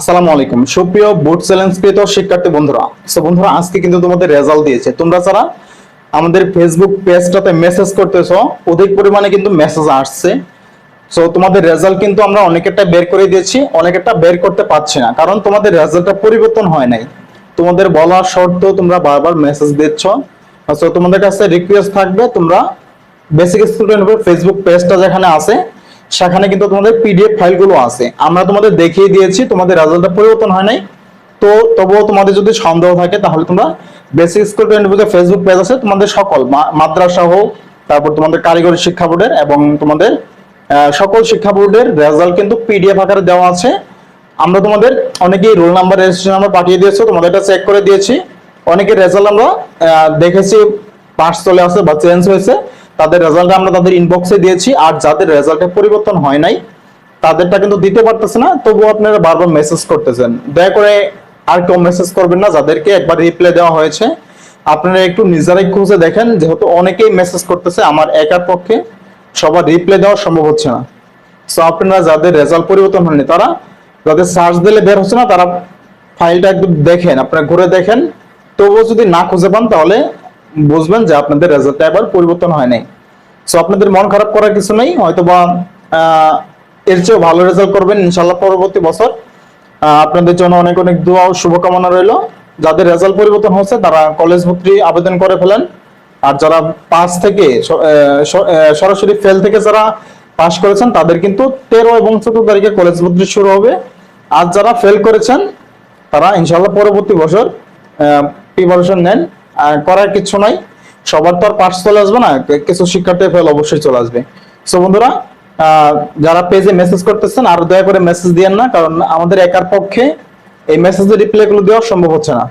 আসসালামু আলাইকুম সুপ্রিয় বোর্ড চ্যালেঞ্জ কৃত শিক্ষার্থী বন্ধুরা। বন্ধুরা, আজকে কিন্তু তোমাদের রেজাল্ট দিয়েছে। তোমরা যারা আমাদের ফেসবুক পেজটাতে মেসেজ করতেছো, অধিক পরিমাণে কিন্তু মেসেজ আসছে। তোমাদের রেজাল্ট কিন্তু আমরা অনেকেরটা বের করে দিয়েছি, অনেকেরটা বের করতে পারছি না, কারণ তোমাদের রেজাল্টটা পরিবর্তন হয় নাই। তোমাদের বলা সত্ত্বেও তোমরা বারবার মেসেজ দিচ্ছ। তোমাদের কাছে রিকোয়েস্ট থাকবে, তোমরা বেসিক স্টুডেন্ট ফেসবুক পেজটা যেখানে আছে সেখানে কিন্তু তোমাদের পিডিএফ ফাইলগুলো আছে। আমরা তোমাদের দেখিয়ে দিয়েছি, তোমাদের রেজাল্টটা পরিবর্তন হয় নাই। তবুও তোমাদের যদি সন্দেহ থাকে তাহলে তোমরা বেসিক স্টুডেন্ট ফেসবুক পেজ আছে, তোমাদের সকল মাদ্রাসা হোক, তারপর তোমাদের কারিগরি শিক্ষা বোর্ডের এবং তোমাদের সকল শিক্ষা বোর্ডের রেজাল্ট কিন্তু পিডিএফ আকারে দেওয়া আছে। আমরা তোমাদের অনেকেই রোল নাম্বার, রেজিস্ট্রেশন নাম্বার পাঠিয়ে দিয়েছো, তোমাদের এটা চেক করে দিয়েছি। অনেকের রেজাল্ট আমরা দেখেছি পাস চলে আসে বা চেঞ্জ হয়েছে, তাদের রেজাল্ট আমরা তাদের ইনবক্সে দিয়েছি। আর যাদের রেজাল্টে পরিবর্তন হয় নাই তাদেরটা কিন্তু দিতে পারতেছে না, তবুও আপনারা বারবার মেসেজ করতেছেন। দয়া করে আর কেউ মেসেজ করবেন না যাদেরকে একবার রিপ্লাই দেওয়া হয়েছে। আপনারা একটু নিজেরাই খুঁজে দেখেন, যেহেতু অনেকেই মেসেজ করতেছে, আমার একার পক্ষে সবার রিপ্লাই দেওয়া সম্ভব হচ্ছে না। আপনারা যাদের রেজাল্ট পরিবর্তন হয়নি, তারা যাদের সার্চ দিলে বের হচ্ছে না, তারা ফাইলটা একটু দেখেন, আপনারা ঘুরে দেখেন। তবুও যদি না খুঁজে পান তাহলে বুঝবেন যে আপনাদের রেজাল্টটা এবার পরিবর্তন হয় নাই। আপনাদের মন খারাপ করার কিছু নেই, হয়তোবা এর চেয়েও ভালো রেজাল্ট করবেন ইনশাল্লাহ পরবর্তী বছর। আপনাদের জন্য অনেক অনেক দোয়া ও শুভকামনা রইল। যাদের রেজাল্ট পরিবর্তন হচ্ছে তারা কলেজ ভর্তি আবেদন করে ফেলেন। আর যারা পাস থেকে সরাসরি ফেল থেকে যারা পাস করেছেন তাদের কিন্তু 13 এবং 14 তারিখে কলেজ ভর্তি শুরু হবে। আর যারা ফেল করেছেন তারা ইনশাল্লাহ পরবর্তী বছর প্রিপারেশন নেন। করার কিছু নাই, সবার তো আর পাস চলে আসবে না, কিছু শিক্ষার্থী ফেল অবশ্যই চলে আসবে। বন্ধুরা, যারা পেজে মেসেজ করতেছেন আর দয়া করে মেসেজ দিয়েন না, কারণ আমাদের একার পক্ষে এই মেসেজের রিপ্লাই গুলো দেওয়া সম্ভব হচ্ছে না।